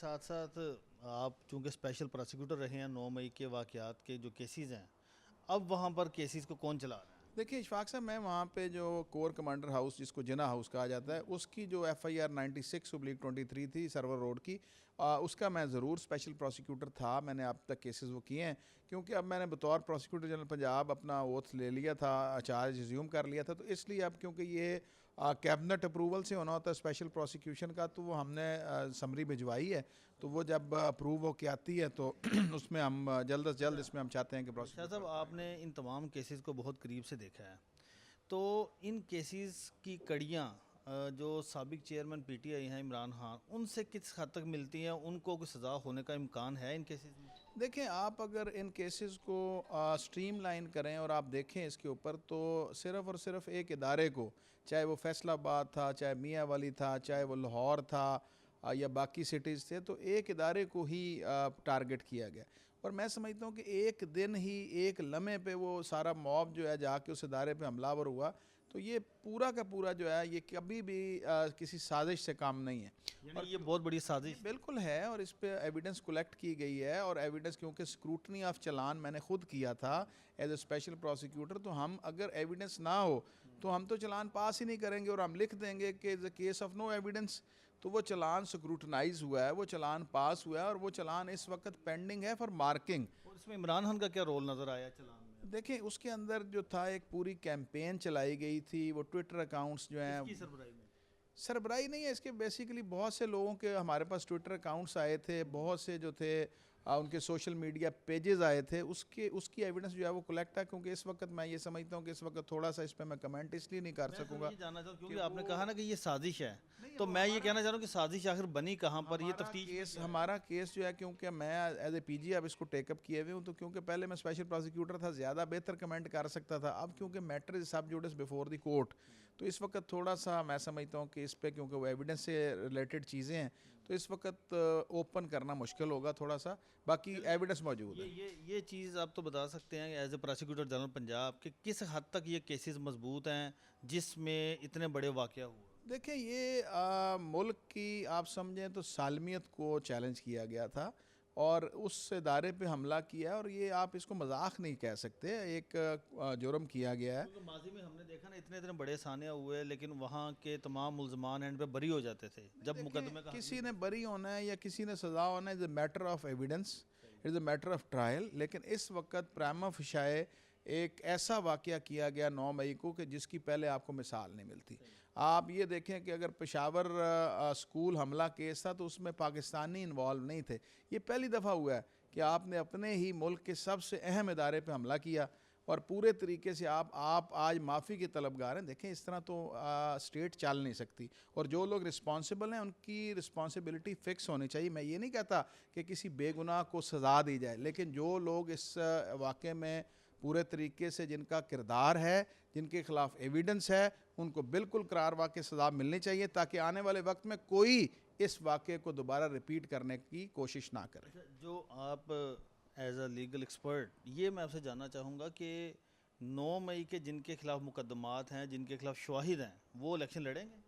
साथ साथ आप चूंकि स्पेशल प्रोसिक्यूटर रहे हैं 9 मई के वाक़यात के जो केसेस हैं, अब वहाँ पर केसेस को कौन चला रहा है? देखिए इशफाक साहब, मैं वहाँ पे जो कोर कमांडर हाउस जिसको जिना हाउस कहा जाता है उसकी जो FIR 96/23 थी सर्वर रोड की, उसका मैं ज़रूर स्पेशल प्रोसिक्यूटर था। मैंने अब तक केसेस वो किए हैं, क्योंकि अब मैंने बतौर प्रोसिक्यूटर जनरल पंजाब अपना ओथ ले लिया था, चार्ज रिज्यूम कर लिया था। तो इसलिए अब क्योंकि ये कैबिनेट अप्रूवल से होना होता है स्पेशल प्रोसिक्यूशन का, तो वो हमने समरी भिजवाई है। तो वो जब अप्रूव होके आती है तो उसमें हम जल्द से जल्द इसमें हम चाहते हैं कि शाह साहब, आपने इन तमाम केसेस को बहुत करीब से देखा है, तो इन केसेस की कड़ियाँ जो साबिक चेयरमैन PTI हैं इमरान खान, उनसे किस हद तक मिलती हैं? उनको कोई सज़ा होने का इम्कान है इन केसेस में? देखें, आप अगर इन केसेस को स्ट्रीम लाइन करें और आप देखें इसके ऊपर, तो सिर्फ़ और सिर्फ एक इदारे को, चाहे वो फैसलाबाद था, चाहे मियाँ वाली था, चाहे वो लाहौर था या बाकी सिटीज़ थे, तो एक इदारे को ही टारगेट किया गया। और मैं समझता हूँ कि एक दिन ही, एक लम्हे पे वो सारा मॉब जो है जाके उस इदारे पे हमलावर हुआ। तो ये पूरा का पूरा जो है ये कभी भी किसी साजिश से काम नहीं है। यानी और ये बहुत बड़ी साजिश थी। बिल्कुल है, और इस पे एविडेंस कलेक्ट की गई है। और एविडेंस, क्योंकि स्क्रूटनी ऑफ चालान मैंने खुद किया था एज ए स्पेशल प्रोसिक्यूटर, तो हम अगर एविडेंस ना हो तो हम तो चालान पास ही नहीं करेंगे और हम लिख देंगे कि the case of no evidence. तो वो चालान स्क्रूटनाइज हुआ है, वो चालान पास हुआ है, और वो चालान इस वक्त पेंडिंग है फॉर मार्किंग। और इसमें इमरान खान का क्या रोल नज़र आया चलान में? देखें, उसके अंदर जो था एक पूरी कैंपेन चलाई गई थी, वो ट्विटर अकाउंट्स जो हैं, किसकी सरबराही में? सरबराही नहीं है इसके, बेसिकली बहुत से लोगों के हमारे पास ट्विटर अकाउंट्स आए थे, बहुत से जो थे उनके सोशल मीडिया पेजेस आए थे, उसकी एविडेंस जो है वो कलेक्ट है। क्योंकि इस वक्त मैं ये समझता हूँ कि इस वक्त थोड़ा सा इस पर मैं कमेंट इसलिए नहीं कर मैं सर सकूँगा ये जानना चाहूँ, क्योंकि कि आपने कहा ना कि ये साजिश है, नहीं, तो मैं ये कहना चाह रहा हूँ कि साजिश आखिर बनी कहाँ पर? ये तफ्तीश में क्या है? हमारा केस जो है, क्योंकि मैं एज ए PG अब इसको टेकअप किए हुए हूँ, तो क्योंकि पहले मैं स्पेशल प्रोसिक्यूटर था, ज़्यादा बेहतर कमेंट कर सकता था। अब क्योंकि मैटर इज सब जुडिस बिफोर द कोर्ट, तो इस वक्त थोड़ा सा मैं समझता हूँ कि इस पर, क्योंकि वो एविडेंस से रिलेटेड चीज़ें हैं, तो इस वक्त ओपन करना मुश्किल होगा थोड़ा सा। बाकी एविडेंस मौजूद है। ये चीज़ आप तो बता सकते हैं as a prosecutor general Punjab कि किस हद तक ये केसेस मजबूत हैं जिसमें इतने बड़े वाक़या हुए? देखिए, ये मुल्क की आप समझें तो सालमियत को चैलेंज किया गया था और उस इदारे पे हमला किया है, और ये आप इसको मजाक नहीं कह सकते, एक जुर्म किया गया है। क्योंकि माजी में हमने देखा ना, इतने इतने बड़े सानिया हुए लेकिन वहाँ के तमाम मुल्जमान एंड पे बरी हो जाते थे जब मुकदमे देखें, का हल किसी नहीं ने था। बरी होना है या किसी ने सज़ा होना है, is a matter of evidence, is a matter of trial. लेकिन इस वक्त प्राइमा फेशिये एक ऐसा वाक़या किया गया 9 मई को कि जिसकी पहले आपको मिसाल नहीं मिलती। आप ये देखें कि अगर पेशावर स्कूल हमला केस था तो उसमें पाकिस्तानी इन्वॉल्व नहीं थे। ये पहली दफ़ा हुआ है कि आपने अपने ही मुल्क के सबसे अहम इदारे पे हमला किया और पूरे तरीके से आप आज माफ़ी के तलबगार हैं। देखें, इस तरह तो स्टेट चल नहीं सकती, और जो लोग रिस्पॉन्सिबल हैं उनकी रिस्पॉन्सिबिलिटी फ़िक्स होनी चाहिए। मैं ये नहीं कहता कि किसी बेगुनाह को सज़ा दी जाए, लेकिन जो लोग इस वाक़े में पूरे तरीके से, जिनका किरदार है, जिनके ख़िलाफ़ एविडेंस है, उनको बिल्कुल करार वाक़ई सज़ा मिलनी चाहिए, ताकि आने वाले वक्त में कोई इस वाक़े को दोबारा रिपीट करने की कोशिश ना करे। अच्छा, जो आप एज अ लीगल एक्सपर्ट, ये मैं आपसे जानना चाहूँगा कि 9 मई के जिनके खिलाफ मुकदमात हैं, जिनके खिलाफ शवाहिद हैं, वो इलेक्शन लड़ेंगे?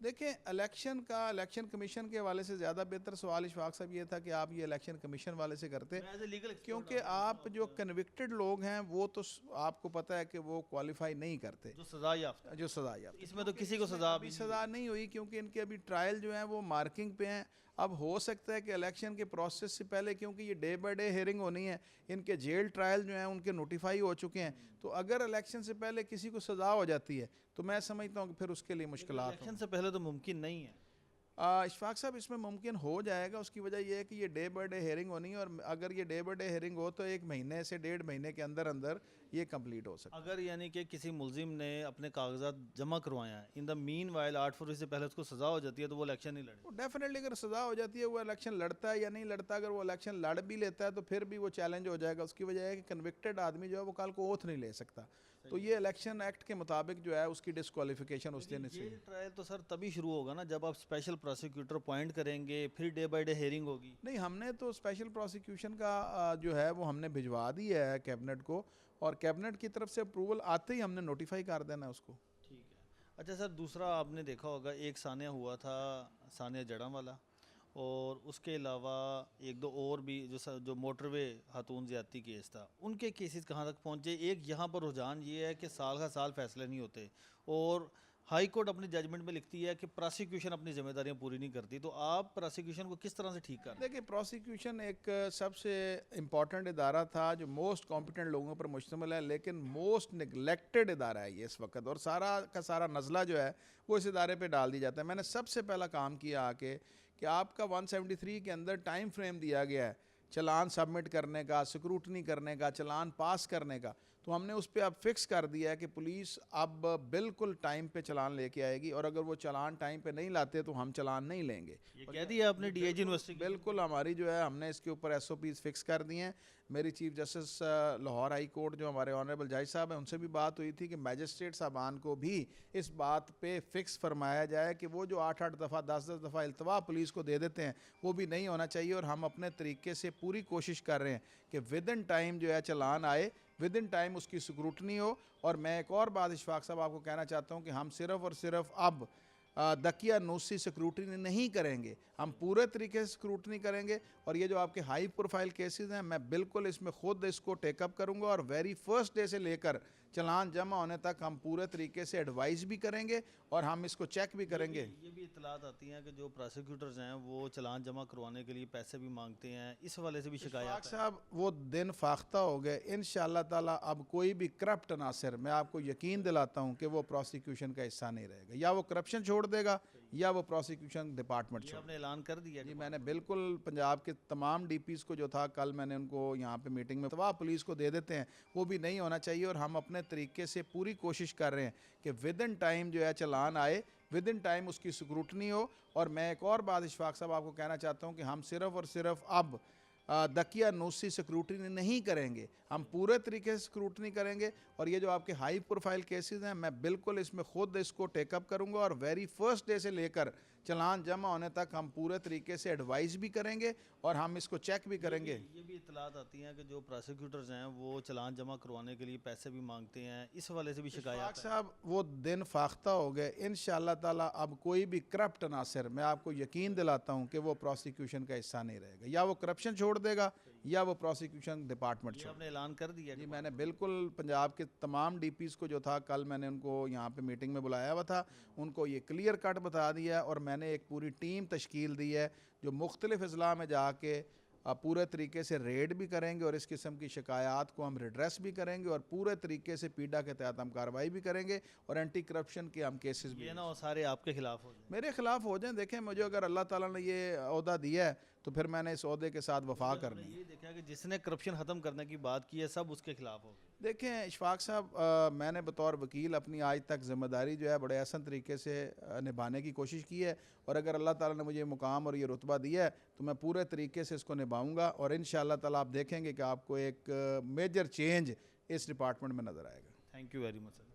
देखें, इलेक्शन कमीशन के हवाले से ज़्यादा बेहतर सवाल इशफाक साहब ये था कि आप ये इलेक्शन कमीशन वाले से करते, मैं एज ए लीगल एक्सपर्ट क्योंकि आप जो कन्विक्टेड लोग हैं वो तो आपको पता है कि वो क्वालिफाई नहीं करते, जो सजा याफ्ता जो सज़ा तो याफ्ता। इसमें तो क्योंकि किसी को इसमें सजा अभी भी नहीं सज़ा हुई। नहीं हुई, क्योंकि इनके अभी ट्रायल जो है वो मार्किंग पे हैं। अब हो सकता है कि इलेक्शन के प्रोसेस से पहले, क्योंकि ये डे बाय डे हेयरिंग होनी है, इनके जेल ट्रायल जो हैं उनके नोटिफाई हो चुके हैं, तो अगर इलेक्शन से पहले किसी को सज़ा हो जाती है तो मैं समझता हूँ कि फिर उसके लिए मुश्किलात इलेक्शन होंगी। से पहले तो मुमकिन नहीं है। इशफाक साहब, इसमें मुमकिन हो जाएगा। उसकी वजह यह है कि ये डे बाय डे हेयरिंग होनी है, और अगर ये डे बाय डे हेयरिंग हो तो 1 महीने से 1.5 महीने के अंदर अंदर ये कंप्लीट हो सकता है। अगर यानी कि किसी मुलजिम ने अपने कागजात जमा करवाए हैं, इन द मीन वाइल 8 फरवरी से पहले उसको सजा हो जाती है, तो वो इलेक्शन नहीं लड़े। तो डेफिनेटली अगर सज़ा हो जाती है, वो इलेक्शन लड़ता है या नहीं लड़ता, अगर वो इलेक्शन लड़ भी लेता है तो फिर भी वो चैलेंज हो जाएगा। उसकी वजह है कि कन्विक्टेड आदमी जो है वो कल को ओथ नहीं ले सकता, तो ये इलेक्शन एक्ट के मुताबिक जो है उसकी डिस्क्वालिफिकेशन उस दिन से। जेल ट्रायल तो सर तभी शुरू होगा ना जब आप स्पेशल प्रोसिक्यूटर अपॉइंट करेंगे, फिर डे बाय डे हेयरिंग होगी। नहीं, हमने तो स्पेशल प्रोसिक्यूशन का जो है वो हमने भिजवा दी है कैबिनेट को, और कैबिनेट की तरफ से अप्रूवल आते ही हमने नोटिफाई कर देना है उसको। ठीक है। अच्छा सर, दूसरा आपने देखा होगा, एक सानिया हुआ था, सानिया जड़ा वाला, और उसके अलावा एक दो और भी जो मोटरवे खातून ज़्यादती केस था, उनके केसेस कहाँ तक पहुँचे? एक यहाँ पर रुझान ये है कि साल का साल फैसले नहीं होते और हाई कोर्ट अपनी जजमेंट में लिखती है कि प्रोसिक्यूशन अपनी जिम्मेदारियां पूरी नहीं करती। तो आप प्रोसिक्यूशन को किस तरह से ठीक कर रहे हैं? देखिए, प्रोसिक्यूशन एक सबसे इम्पॉर्टेंट इदारा था जो मोस्ट कॉम्पिटेंट लोगों पर मुश्तमिल है, लेकिन मोस्ट निगलेक्टेड इदारा है ये इस वक्त, और सारा का सारा नज़ला जो है वो इस इदारे पे डाल दिया जाता है। मैंने सबसे पहला काम किया आके कि आपका 173 के अंदर टाइम फ्रेम दिया गया है चलान सबमिट करने का, स्क्रूटनी करने का, चलान पास करने का, तो हमने उस पर अब फिक्स कर दिया है कि पुलिस अब बिल्कुल टाइम पे चलान लेके आएगी, और अगर वो चलान टाइम पे नहीं लाते तो हम चलान नहीं लेंगे। ये कह दिया आपने डीआईजी यूनिवर्सिटी बिल्कुल हमारी जो है, हमने इसके ऊपर एसओपीज फिक्स कर दिए हैं। मेरी chief justice Lahore high court जो हमारे ऑनरेबल जज साहब हैं, उनसे भी बात हुई थी कि मैजिस्ट्रेट साहबान को भी इस बात पे फिक्स फरमाया जाए कि वो जो 8-8 दफ़ा 10-10 दफ़ा इल्तवा पुलिस को दे देते हैं वो भी नहीं होना चाहिए। और हम अपने तरीके से पूरी कोशिश कर रहे हैं कि विद इन टाइम जो है चलान आए, विद इन टाइम उसकी स्क्रूटनी हो। और मैं एक और बात इशफाक साहब आपको कहना चाहता हूँ कि हम सिर्फ़ और सिर्फ अब दकिया नूसी स्क्रूटनी नहीं करेंगे, हम पूरे तरीके से स्क्रूटनी करेंगे। और ये जो आपके हाई प्रोफाइल केसेस हैं, मैं बिल्कुल इसमें ख़ुद इसको टेकअप करूँगा, और वेरी फर्स्ट डे से लेकर चलान जमा होने तक हम पूरे तरीके से एडवाइस भी करेंगे और हम इसको चेक भी करेंगे। ये भी इतलात आती हैं कि जो प्रोसिक्यूटर्स हैं वो चलान जमा करवाने के लिए पैसे भी मांगते हैं, इस हवाले से भी शिकायत है। साहब वो दिन फाख्ता हो गए इंशाअल्लाह ताला। अब कोई भी करप्ट अनासर, मैं आपको यकीन दिलाता हूँ कि वो प्रोसिक्यूशन का हिस्सा नहीं रहेगा, या वो करप्शन छोड़ देगा या वो प्रोसिक्यूशन डिपार्टमेंट छोड़। आपने ऐलान कर दिया जी, मैंने बिल्कुल पंजाब के तमाम डीपीज़ को जो था कल मैंने उनको यहाँ पे मीटिंग में तवा पुलिस को दे देते हैं, वो भी नहीं होना चाहिए। और हम अपने तरीके से पूरी कोशिश कर रहे हैं कि विद इन टाइम जो है चलान आए, विद इन टाइम उसकी स्क्रूटनी हो। और मैं एक और बात इशफाक साहब आपको कहना चाहता हूँ कि हम सिर्फ़ और सिर्फ अब दकिया नूसी स्क्रूटनी नहीं करेंगे, हम पूरे तरीके से स्क्रूटनी करेंगे। और ये जो आपके हाई प्रोफाइल केसेस हैं, मैं बिल्कुल इसमें ख़ुद इसको टेकअप करूँगा, और वेरी फर्स्ट डे से लेकर चलान जमा होने तक हम पूरे तरीके से एडवाइस भी करेंगे और हम इसको चेक भी करेंगे। ये भी इतलात आती हैं कि जो प्रोसिक्यूटर्स हैं वो चलान जमा करवाने के लिए पैसे भी मांगते हैं, इस हवाले से भी शिकायत है। साहब वो दिन फाख्ता हो गए इंशाअल्लाह ताला। अब कोई भी करप्ट अनासर, मैं आपको यकीन दिलाता हूँ कि वो प्रोसिक्यूशन का हिस्सा नहीं रहेगा, या वो करप्शन छोड़ देगा या वो प्रोसिक्यूशन डिपार्टमेंट छोड़। आपने ऐलान कर दिया? जी, मैंने बिल्कुल पंजाब के तमाम डीपीज़ को जो था कल मैंने उनको यहाँ पे मीटिंग में बुलाया हुआ था, उनको ये क्लियर कट बता दिया। और मैंने एक पूरी टीम तश्कील दी है जो मुख्तलिफ़ अज़ला में जाके पूरे तरीके से रेड भी करेंगे, और इस किस्म की शिकायत को हम रिड्रेस भी करेंगे, और पूरे तरीके से पीडा के तहत हम कार्रवाई भी करेंगे, और एंटी करप्शन के हम केसेस भी। ये ना वो सारे आपके खिलाफ हो जाए, मेरे खिलाफ हो जाएं। देखें, मुझे अगर अल्लाह ताला ने ये ओहदा दिया है तो फिर मैंने इस ओहदे के साथ वफा करनी है। ये देखा कि जिसने करप्शन ख़त्म करने की बात की है सब उसके खिलाफ हो। देखें इशफाक साहब, मैंने बतौर वकील अपनी आज तक ज़िम्मेदारी जो है बड़े आसान तरीके से निभाने की कोशिश की है, और अगर अल्लाह ताला ने मुझे मुकाम और ये रुतबा दिया है तो मैं पूरे तरीके से इसको निभाऊंगा। और इंशाअल्लाह ताला आप देखेंगे कि आपको एक मेजर चेंज इस डिपार्टमेंट में नज़र आएगा। Thank you very much sir.